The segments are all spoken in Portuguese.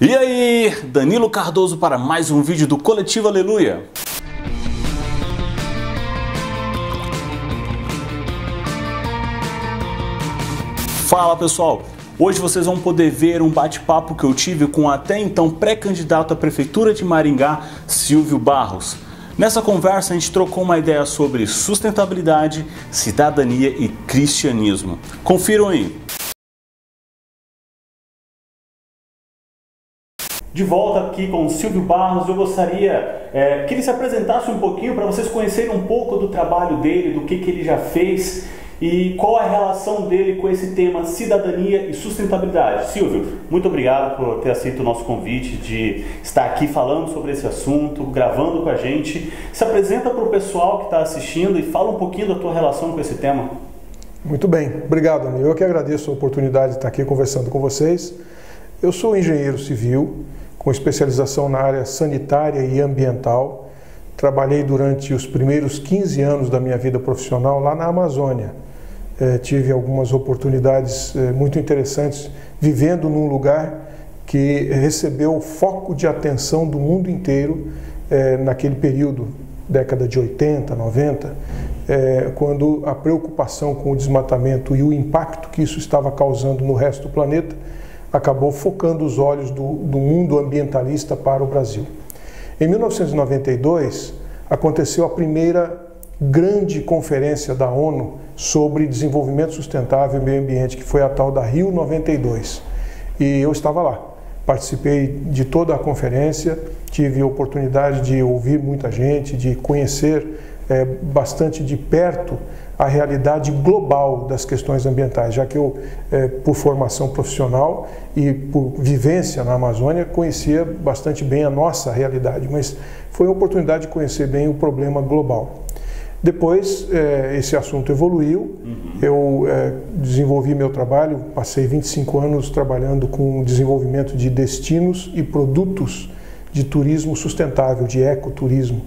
E aí, Danilo Cardoso para mais um vídeo do Coletivo Aleluia. Fala pessoal, hoje vocês vão poder ver um bate-papo que eu tive com o até então pré-candidato à Prefeitura de Maringá, Silvio Barros. Nessa conversa a gente trocou uma ideia sobre sustentabilidade, cidadania e cristianismo. Confiram aí. De volta aqui com o Silvio Barros, eu gostaria que ele se apresentasse um pouquinho para vocês conhecerem um pouco do trabalho dele, do que ele já fez e qual é a relação dele com esse tema cidadania e sustentabilidade. Silvio, muito obrigado por ter aceito o nosso convite de estar aqui falando sobre esse assunto, gravando com a gente. Se apresenta para o pessoal que está assistindo e fala um pouquinho da tua relação com esse tema. Muito bem, obrigado, amigo. Eu que agradeço a oportunidade de estar aqui conversando com vocês. Eu sou engenheiro civil, com especialização na área sanitária e ambiental. Trabalhei durante os primeiros 15 anos da minha vida profissional lá na Amazônia. Tive algumas oportunidades muito interessantes, vivendo num lugar que recebeu foco de atenção do mundo inteiro naquele período, década de 80, 90, quando a preocupação com o desmatamento e o impacto que isso estava causando no resto do planeta acabou focando os olhos do mundo ambientalista para o Brasil. Em 1992, aconteceu a primeira grande conferência da ONU sobre desenvolvimento sustentável e meio ambiente, que foi a tal da Rio 92. E eu estava lá, participei de toda a conferência, tive a oportunidade de ouvir muita gente, de conhecer bastante de perto a realidade global das questões ambientais, já que eu, por formação profissional e por vivência na Amazônia, conhecia bastante bem a nossa realidade, mas foi a oportunidade de conhecer bem o problema global. Depois, esse assunto evoluiu, eu desenvolvi meu trabalho, passei 25 anos trabalhando com o desenvolvimento de destinos e produtos de turismo sustentável, de ecoturismo.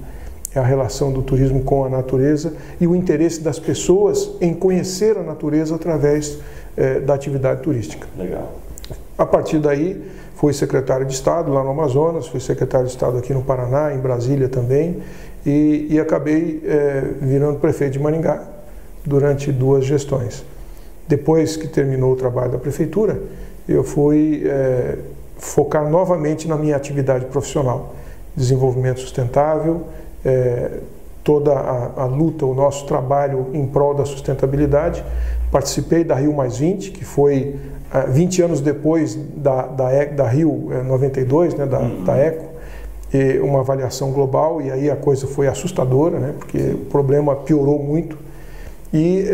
É a relação do turismo com a natureza e o interesse das pessoas em conhecer a natureza através da atividade turística. Legal. A partir daí, fui secretário de Estado lá no Amazonas, fui secretário de Estado aqui no Paraná, em Brasília também, e acabei virando prefeito de Maringá durante 2 gestões. Depois que terminou o trabalho da prefeitura, eu fui focar novamente na minha atividade profissional, desenvolvimento sustentável, toda a luta, o nosso trabalho em prol da sustentabilidade. Participei da Rio+20, que foi 20 anos depois da Rio 92, né, da ECO, uma avaliação global, e aí a coisa foi assustadora, né, porque o problema piorou muito. E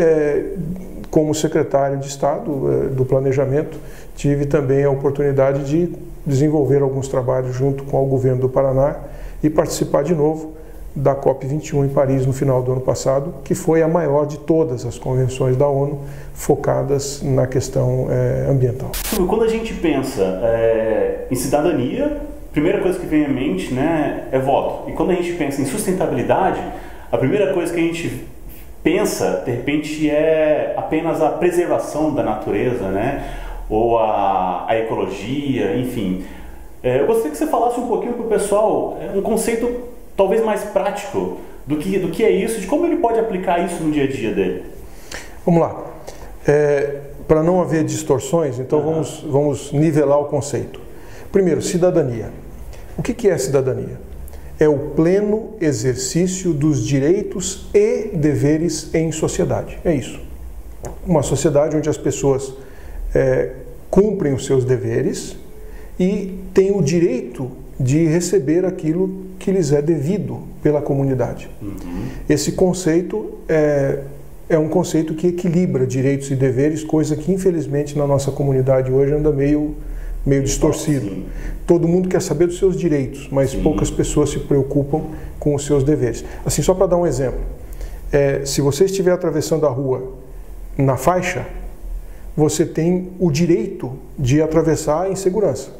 como secretário de Estado do Planejamento, tive também a oportunidade de desenvolver alguns trabalhos junto com o governo do Paraná e participar de novo da COP21 em Paris no final do ano passado, que foi a maior de todas as convenções da ONU focadas na questão ambiental. Quando a gente pensa em cidadania, a primeira coisa que vem à mente, né, é voto. E quando a gente pensa em sustentabilidade, a primeira coisa que a gente pensa, de repente, é apenas a preservação da natureza, né, ou a ecologia, enfim. Eu gostaria que você falasse um pouquinho para o pessoal um conceito talvez mais prático do que é isso, de como ele pode aplicar isso no dia a dia dele. Vamos lá. Para não haver distorções, então vamos nivelar o conceito. Primeiro, cidadania. O que é cidadania? É o pleno exercício dos direitos e deveres em sociedade. É isso. Uma sociedade onde as pessoas cumprem os seus deveres e têm o direito de receber aquilo que lhes é devido pela comunidade. Esse conceito é um conceito que equilibra direitos e deveres, coisa que infelizmente na nossa comunidade hoje anda meio distorcido. Sim. Todo mundo quer saber dos seus direitos, mas poucas pessoas se preocupam com os seus deveres. Assim, só para dar um exemplo, se você estiver atravessando a rua na faixa, você tem o direito de atravessar em segurança.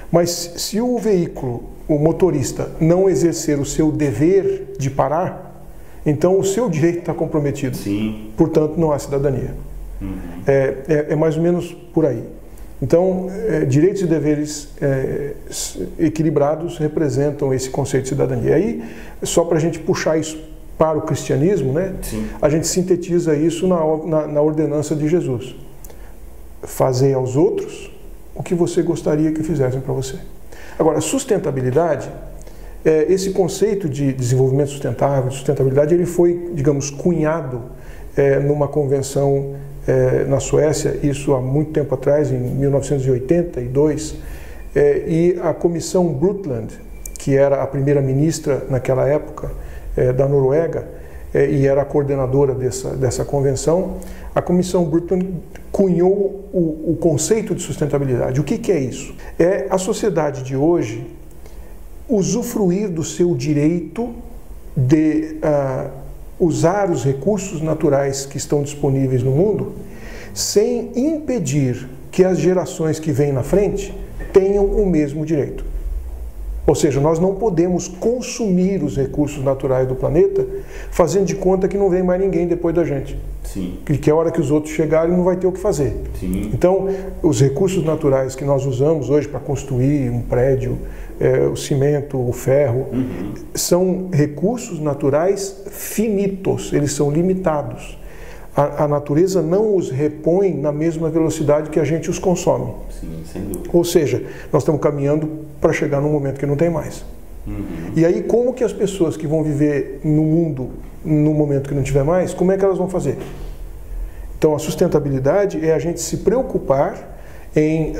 Mas se o veículo, o motorista, não exercer o seu dever de parar, então o seu direito está comprometido. Sim. Portanto, não há cidadania. É mais ou menos por aí. Então, direitos e deveres equilibrados representam esse conceito de cidadania. E aí, só para a gente puxar isso para o cristianismo, né, a gente sintetiza isso na ordenança de Jesus. Fazei aos outros o que você gostaria que fizessem para você. Agora, sustentabilidade, esse conceito de desenvolvimento sustentável, de sustentabilidade, ele foi, digamos, cunhado numa convenção na Suécia, isso há muito tempo atrás, em 1982, e a Comissão Brundtland, que era a primeira-ministra naquela época da Noruega, e era a coordenadora dessa convenção, a Comissão Brundtland cunhou o conceito de sustentabilidade. O que é isso? É a sociedade de hoje usufruir do seu direito de usar os recursos naturais que estão disponíveis no mundo sem impedir que as gerações que vêm na frente tenham o mesmo direito. Ou seja, nós não podemos consumir os recursos naturais do planeta fazendo de conta que não vem mais ninguém depois da gente. Sim. Que a hora que os outros chegarem não vai ter o que fazer. Sim. Então, os recursos naturais que nós usamos hoje para construir um prédio, o cimento, o ferro, são recursos naturais finitos, eles são limitados. A natureza não os repõe na mesma velocidade que a gente os consome. Sim, sem dúvida. Ou seja, nós estamos caminhando para chegar num momento que não tem mais. E aí, como que as pessoas que vão viver no mundo no momento que não tiver mais, como é que elas vão fazer? Então, a sustentabilidade é a gente se preocupar em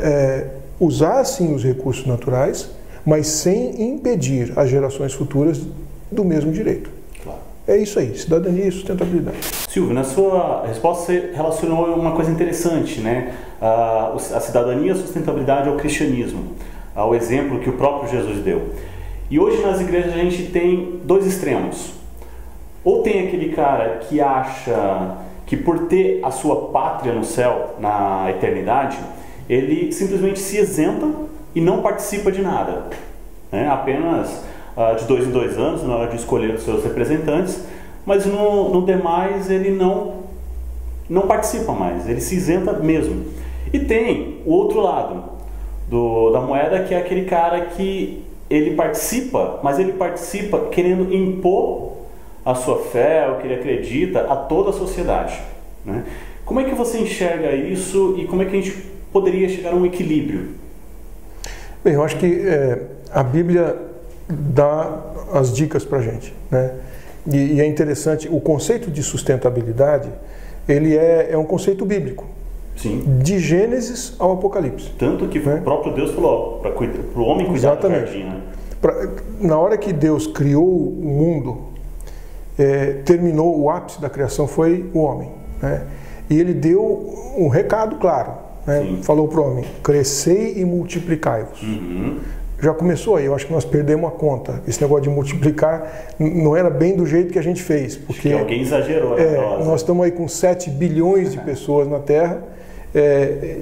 usar, sim, os recursos naturais, mas sem impedir as gerações futuras do mesmo direito. Claro. É isso aí, cidadania e sustentabilidade. Silvio, na sua resposta você relacionou uma coisa interessante, né? A cidadania e a sustentabilidade ao cristianismo, ao exemplo que o próprio Jesus deu. E hoje nas igrejas a gente tem dois extremos. Ou tem aquele cara que acha que por ter a sua pátria no céu, na eternidade, ele simplesmente se isenta e não participa de nada, né? Apenas de 2 em 2 anos, na hora de escolher os seus representantes, mas no demais ele não participa mais, ele se isenta mesmo. E tem o outro lado da moeda, que é aquele cara que ele participa, mas ele participa querendo impor a sua fé, o que ele acredita, a toda a sociedade, né? Como é que você enxerga isso e como é que a gente poderia chegar a um equilíbrio? Bem, eu acho que a Bíblia dá as dicas para a gente, né? E é interessante, o conceito de sustentabilidade, ele é um conceito bíblico. Sim. De Gênesis ao Apocalipse. Tanto que o próprio Deus falou para o homem cuidar do jardim, né? Na hora que Deus criou o mundo, terminou, o ápice da criação foi o homem, né? E ele deu um recado claro, né? Falou para o homem: crescei e multiplicai-vos. Já começou aí, eu acho que nós perdemos a conta. Esse negócio de multiplicar não era bem do jeito que a gente fez. Porque alguém exagerou, né? Nós estamos aí com 7 bilhões de pessoas na Terra,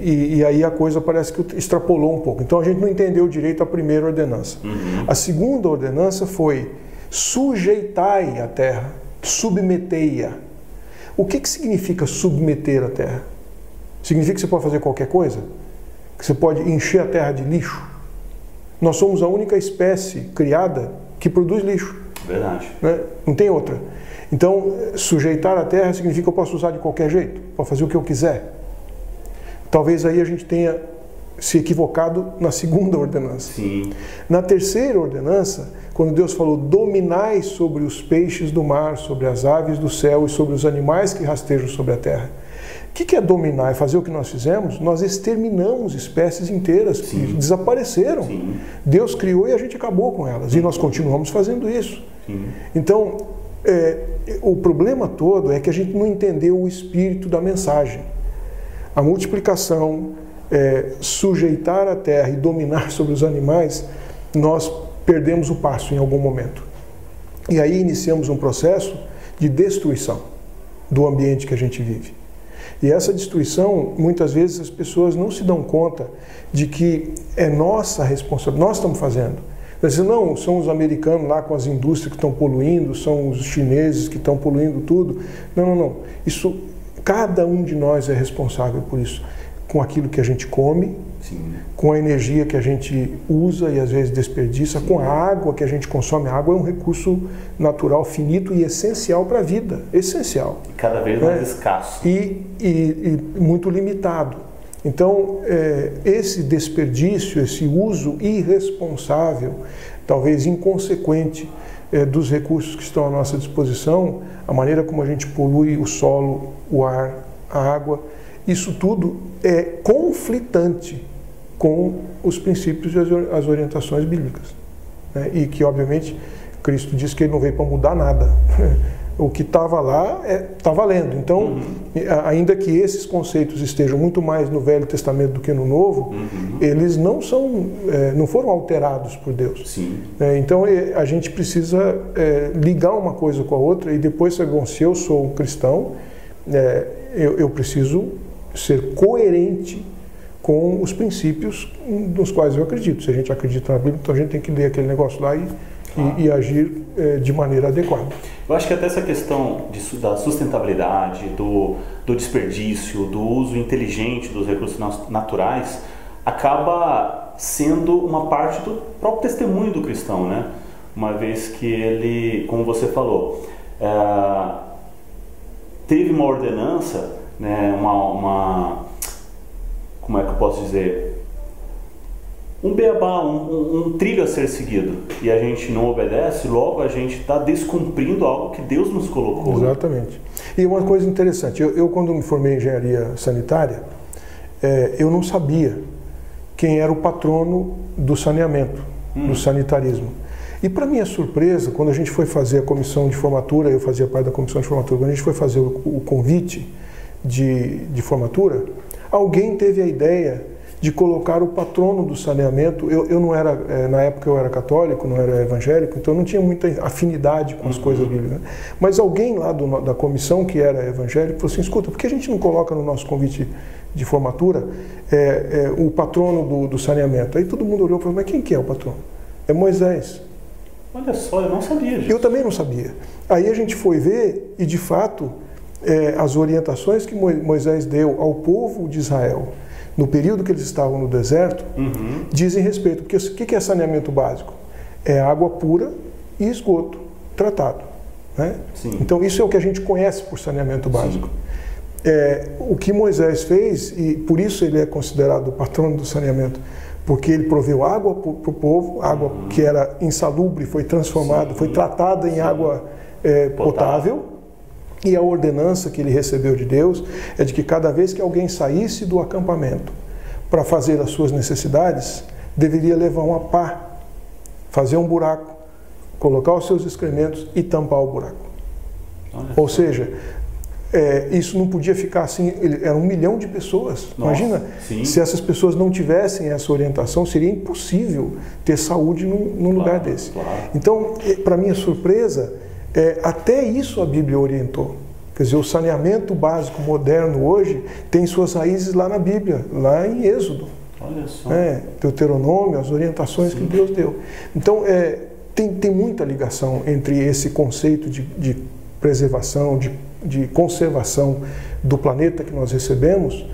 e aí a coisa parece que extrapolou um pouco. Então a gente não entendeu direito a primeira ordenança. A segunda ordenança foi: sujeitai a terra, submetei-a. O que significa submeter a terra? Significa que você pode fazer qualquer coisa? Que você pode encher a terra de lixo? Nós somos a única espécie criada que produz lixo. Verdade. Né? Não tem outra. Então, sujeitar a terra significa que eu posso usar de qualquer jeito, posso fazer o que eu quiser. Talvez aí a gente tenha se equivocado na segunda ordenança. Sim. Na terceira ordenança, quando Deus falou: dominai sobre os peixes do mar, sobre as aves do céu e sobre os animais que rastejam sobre a terra. O que é dominar? É fazer o que nós fizemos? Nós exterminamos espécies inteiras que desapareceram. Sim. Deus criou e a gente acabou com elas. E nós continuamos fazendo isso. Sim. Então, o problema todo é que a gente não entendeu o espírito da mensagem. A multiplicação, sujeitar a terra e dominar sobre os animais, nós perdemos o passo em algum momento. E aí iniciamos um processo de destruição do ambiente que a gente vive. E essa destruição, muitas vezes as pessoas não se dão conta de que é nossa responsabilidade, nós estamos fazendo. Mas não, são os americanos lá com as indústrias que estão poluindo, são os chineses que estão poluindo tudo. Não. Isso, cada um de nós é responsável por isso. com aquilo que a gente come, Sim. com a energia que a gente usa e às vezes desperdiça, com a água que a gente consome. A água é um recurso natural, finito e essencial para a vida, essencial. E cada vez mais escasso. E muito limitado. Então, esse desperdício, esse uso irresponsável, talvez inconsequente, dos recursos que estão à nossa disposição, a maneira como a gente polui o solo, o ar, a água, isso tudo é conflitante com os princípios e as orientações bíblicas, né? E que, obviamente, Cristo diz que ele não veio para mudar nada. O que estava lá está valendo. Então, ainda que esses conceitos estejam muito mais no Velho Testamento do que no Novo, eles não foram alterados por Deus. Sim. Então, a gente precisa ligar uma coisa com a outra e depois, se eu sou um cristão, eu preciso ser coerente com os princípios nos quais eu acredito. Se a gente acredita na Bíblia, então a gente tem que ler aquele negócio lá e agir de maneira adequada. Eu acho que até essa questão da sustentabilidade, do desperdício, do uso inteligente dos recursos naturais, acaba sendo uma parte do próprio testemunho do cristão, né? Uma vez que ele, como você falou, teve uma ordenança, né, como é que eu posso dizer? Um beabá, um trilho a ser seguido, e a gente não obedece, logo a gente está descumprindo algo que Deus nos colocou. Exatamente. E uma coisa interessante, eu quando me formei em engenharia sanitária, eu não sabia quem era o patrono do saneamento, do sanitarismo. E para minha surpresa, quando a gente foi fazer a comissão de formatura, eu fazia parte da comissão de formatura, quando a gente foi fazer o convite de formatura, alguém teve a ideia de colocar o patrono do saneamento. Eu não era, na época eu era católico, não era evangélico, então eu não tinha muita afinidade com as coisas bíblicas. Mas alguém lá da comissão que era evangélico falou assim: escuta, por que a gente não coloca no nosso convite de formatura o patrono do saneamento? Aí todo mundo olhou e falou: mas quem que é o patrono? É Moisés. Olha só, eu não sabia disso. Eu também não sabia. Aí a gente foi ver e, de fato, as orientações que Moisés deu ao povo de Israel no período que eles estavam no deserto, dizem respeito. Porque o que é saneamento básico? É água pura e esgoto tratado, né? Então isso é o que a gente conhece por saneamento básico. O que Moisés fez, e por isso ele é considerado o patrono do saneamento, porque ele proveu água para o povo, água que era insalubre, foi transformada, foi tratada em água potável. E a ordenança que ele recebeu de Deus é de que cada vez que alguém saísse do acampamento para fazer as suas necessidades, deveria levar uma pá, fazer um buraco, colocar os seus excrementos e tampar o buraco. Ou seja, isso não podia ficar assim, era 1 milhão de pessoas. Nossa, imagina, se essas pessoas não tivessem essa orientação, seria impossível ter saúde num lugar desse. Então, para minha surpresa, até isso a Bíblia orientou. Quer dizer, o saneamento básico moderno hoje tem suas raízes lá na Bíblia, lá em Êxodo. Olha só. Deuteronômio, as orientações que Deus deu. Então, tem muita ligação entre esse conceito de preservação, de conservação do planeta que nós recebemos,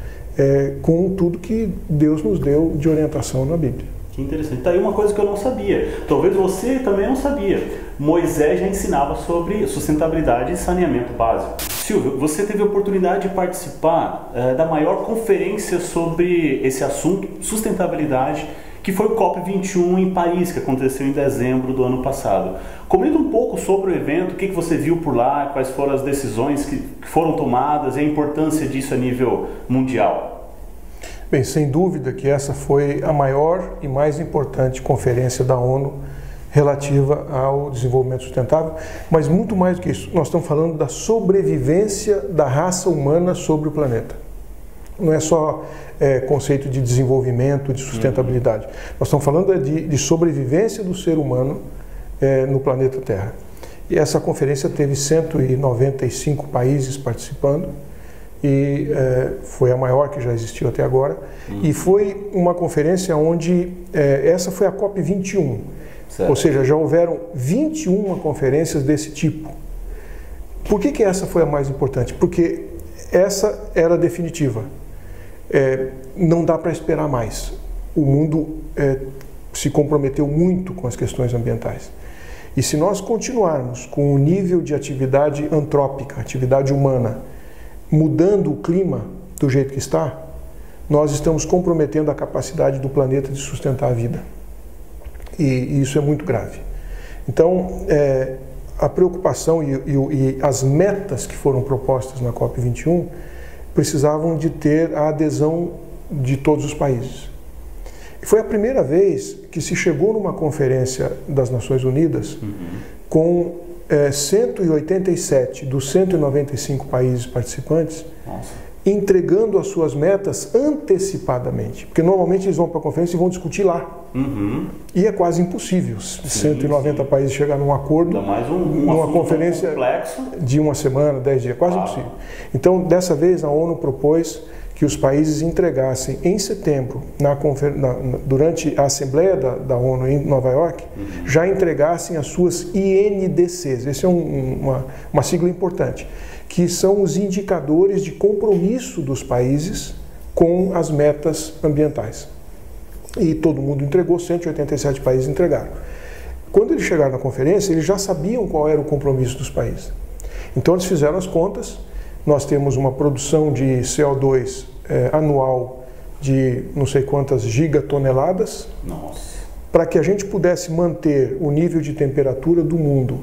com tudo que Deus nos deu de orientação na Bíblia. Que interessante. Tá aí uma coisa que eu não sabia. Talvez você também não sabia. Moisés já ensinava sobre sustentabilidade e saneamento básico. Silvio, você teve a oportunidade de participar da maior conferência sobre esse assunto, sustentabilidade, que foi o COP21 em Paris, que aconteceu em dezembro do ano passado. Comenta um pouco sobre o evento, o que você viu por lá, quais foram as decisões que foram tomadas e a importância disso a nível mundial. Bem, sem dúvida que essa foi a maior e mais importante conferência da ONU relativa ao desenvolvimento sustentável, mas muito mais do que isso, nós estamos falando da sobrevivência da raça humana sobre o planeta. Não é só conceito de desenvolvimento, de sustentabilidade. Nós estamos falando de sobrevivência do ser humano no planeta Terra. E essa conferência teve 195 países participando, e foi a maior que já existiu até agora, e foi uma conferência onde, essa foi a COP21, ou seja, já houveram 21 conferências desse tipo. Por que essa foi a mais importante? Porque essa era definitiva. não dá para esperar mais. O mundo se comprometeu muito com as questões ambientais. E se nós continuarmos com o nível de atividade antrópica, atividade humana, mudando o clima do jeito que está, nós estamos comprometendo a capacidade do planeta de sustentar a vida. E isso é muito grave. Então, a preocupação e as metas que foram propostas na COP21 precisavam de ter a adesão de todos os países. E foi a primeira vez que se chegou numa conferência das Nações Unidas com 187 dos 195 países participantes entregando as suas metas antecipadamente. Porque normalmente eles vão para a conferência e vão discutir lá. E é quase impossível 190 países chegar num acordo numa conferência de uma semana, 10 dias. Quase impossível. Então, dessa vez, a ONU propôs que os países entregassem em setembro, durante a Assembleia da ONU em Nova York, já entregassem as suas INDCs. Essa é uma sigla importante, que são os indicadores de compromisso dos países com as metas ambientais. E todo mundo entregou, 187 países entregaram. Quando eles chegaram na conferência, eles já sabiam qual era o compromisso dos países. Então eles fizeram as contas, nós temos uma produção de CO2 anual de não sei quantas gigatoneladas, para que a gente pudesse manter o nível de temperatura do mundo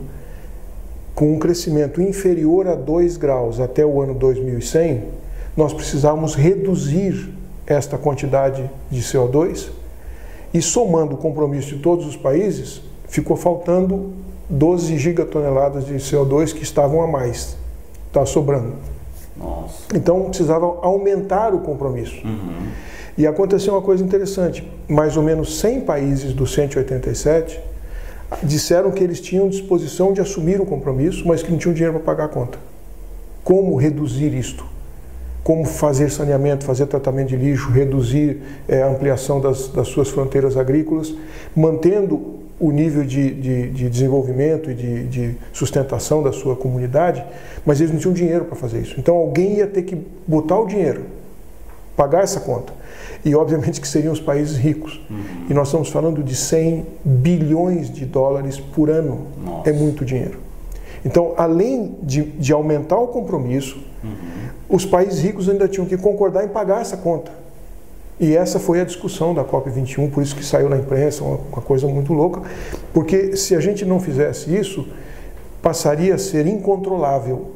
com um crescimento inferior a 2 graus até o ano 2100, nós precisávamos reduzir esta quantidade de CO2 e, somando o compromisso de todos os países, ficou faltando 12 gigatoneladas de CO2 que estavam a mais, estava sobrando. Então precisava aumentar o compromisso. E aconteceu uma coisa interessante, mais ou menos 100 países dos 187 disseram que eles tinham disposição de assumir o compromisso, mas que não tinham dinheiro para pagar a conta. Como reduzir isto? Como fazer saneamento, fazer tratamento de lixo, reduzir a ampliação das suas fronteiras agrícolas, mantendo o nível de desenvolvimento e de sustentação da sua comunidade, mas eles não tinham dinheiro para fazer isso. Então alguém ia ter que botar o dinheiro, pagar essa conta. E obviamente que seriam os países ricos. E nós estamos falando de 100 bilhões de dólares por ano. É muito dinheiro. Então, além de aumentar o compromisso, os países ricos ainda tinham que concordar em pagar essa conta. E essa foi a discussão da COP21, por isso que saiu na imprensa, uma coisa muito louca, porque se a gente não fizesse isso, passaria a ser incontrolável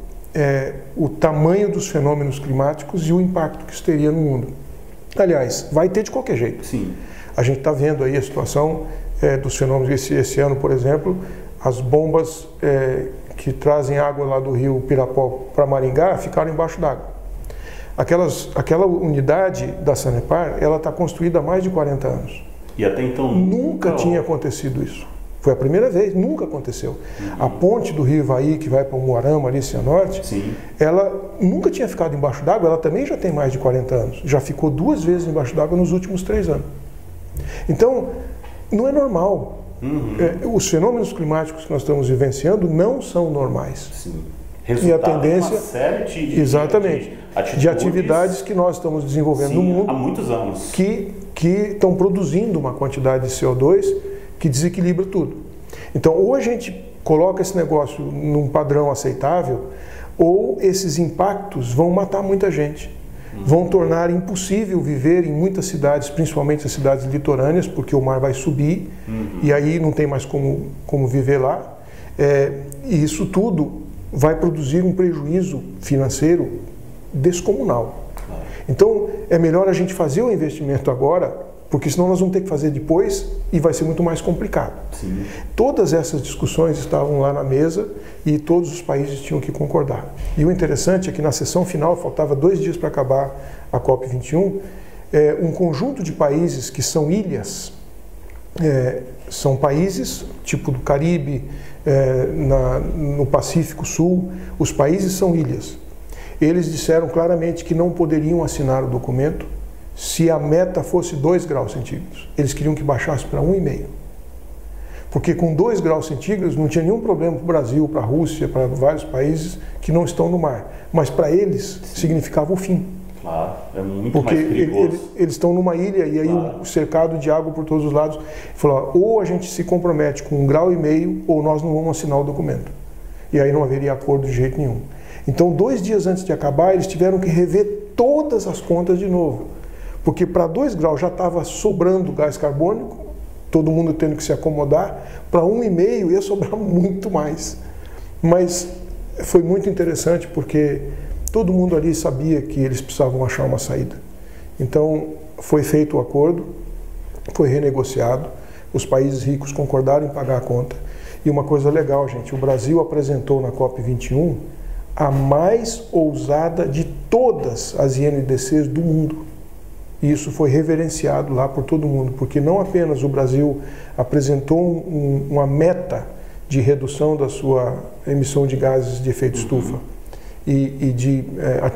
o tamanho dos fenômenos climáticos e o impacto que isso teria no mundo. Aliás, vai ter de qualquer jeito. A gente está vendo aí a situação dos fenômenos. Esse ano, por exemplo, as bombas que trazem água lá do rio Pirapó para Maringá ficaram embaixo d'água. Aquela unidade da Sanepar, ela está construída há mais de 40 anos. E até então nunca tinha acontecido isso. Foi a primeira vez, nunca aconteceu. A ponte do rio Ivaí, que vai para o Umuarama, ali, Cianorte, ela nunca tinha ficado embaixo d'água, ela também já tem mais de 40 anos. Já ficou 2 vezes embaixo d'água nos últimos 3 anos. Então, não é normal. Os fenômenos climáticos que nós estamos vivenciando não são normais. E a tendência de uma série de atividades que nós estamos desenvolvendo no mundo há muitos anos que estão produzindo uma quantidade de CO2 que desequilibra tudo. Então, ou a gente coloca esse negócio num padrão aceitável, ou esses impactos vão matar muita gente. Vão tornar impossível viver em muitas cidades, principalmente as cidades litorâneas, porque o mar vai subir e aí não tem mais como viver lá. E isso tudo vai produzir um prejuízo financeiro descomunal. Então, é melhor a gente fazer o investimento agora, porque senão nós vamos ter que fazer depois e vai ser muito mais complicado. Todas essas discussões estavam lá na mesa e todos os países tinham que concordar. E o interessante é que na sessão final, faltava 2 dias para acabar a COP21, um conjunto de países que são ilhas, são países tipo do Caribe, no Pacífico Sul, os países são ilhas. Eles disseram claramente que não poderiam assinar o documento se a meta fosse 2 graus centígrados. Eles queriam que baixasse para 1,5. Porque com 2 graus centígrados não tinha nenhum problema para o Brasil, para a Rússia, para vários países que não estão no mar. Mas para eles significava o fim. Claro, é muito mais perigoso. Porque eles estão numa ilha e aí o cercado de água por todos os lados. Ele falou, ou a gente se compromete com 1,5 graus ou nós não vamos assinar o documento. E aí não haveria acordo de jeito nenhum. Então 2 dias antes de acabar, eles tiveram que rever todas as contas de novo. Porque para 2 graus já estava sobrando gás carbônico, todo mundo tendo que se acomodar, para 1,5 ia sobrar muito mais. Mas foi muito interessante porque todo mundo ali sabia que eles precisavam achar uma saída. Então foi feito o acordo, foi renegociado, os países ricos concordaram em pagar a conta. E uma coisa legal, gente, o Brasil apresentou na COP21 a mais ousada de todas as INDCs do mundo. E isso foi reverenciado lá por todo mundo, porque não apenas o Brasil apresentou uma meta de redução da sua emissão de gases de efeito estufa e de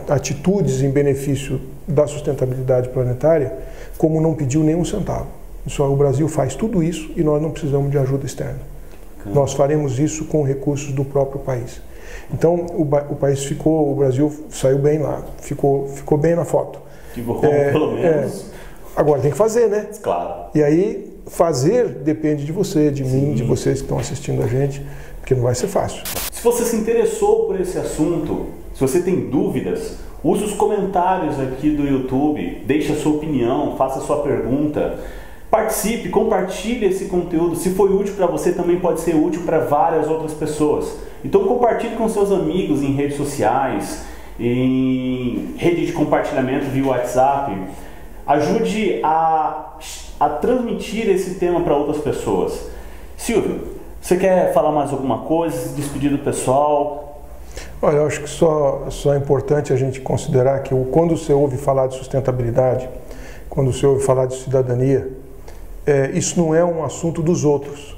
atitudes em benefício da sustentabilidade planetária, como não pediu nenhum centavo. Só o Brasil faz tudo isso e nós não precisamos de ajuda externa. Nós faremos isso com recursos do próprio país. Então o país ficou, o Brasil saiu bem lá, ficou bem na foto. Que bom, pelo menos. Agora tem que fazer, né? Claro. E aí fazer depende de você, de mim, de vocês que estão assistindo a gente, porque não vai ser fácil. Se você se interessou por esse assunto, se você tem dúvidas, use os comentários aqui do YouTube, deixe a sua opinião, faça a sua pergunta. Participe, compartilhe esse conteúdo. Se foi útil para você, também pode ser útil para várias outras pessoas. Então compartilhe com seus amigos em redes sociais, em rede de compartilhamento via WhatsApp. Ajude a transmitir esse tema para outras pessoas. Silvio, você quer falar mais alguma coisa, se despedir do pessoal? Olha, eu acho que só é importante a gente considerar que quando você ouve falar de sustentabilidade, quando você ouve falar de cidadania, isso não é um assunto dos outros.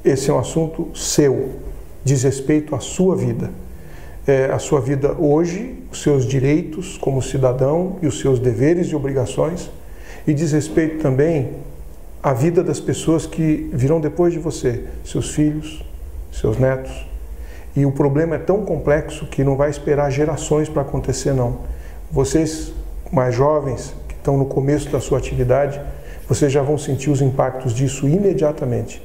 Esse é um assunto seu, diz respeito à sua vida. A sua vida hoje, os seus direitos como cidadão e os seus deveres e obrigações, e diz respeito também à vida das pessoas que virão depois de você, seus filhos, seus netos. E o problema é tão complexo que não vai esperar gerações para acontecer, não. Vocês mais jovens, que estão no começo da sua atividade, vocês já vão sentir os impactos disso imediatamente.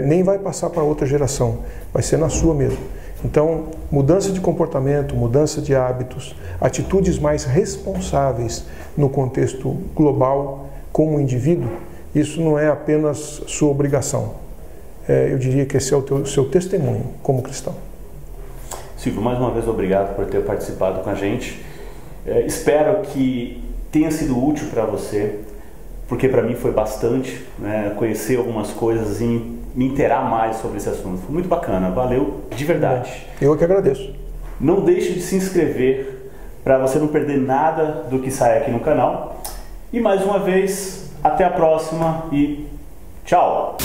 Nem vai passar para outra geração, vai ser na sua mesmo. Então, mudança de comportamento, mudança de hábitos, atitudes mais responsáveis no contexto global, como indivíduo, isso não é apenas sua obrigação. Eu diria que esse é o seu testemunho como cristão. Silvio, mais uma vez obrigado por ter participado com a gente. Espero que tenha sido útil para você, porque para mim foi bastante, né, conhecer algumas coisas e me inteirar mais sobre esse assunto. Foi muito bacana, valeu de verdade. Eu que agradeço. Não deixe de se inscrever para você não perder nada do que sai aqui no canal. E mais uma vez, até a próxima e tchau!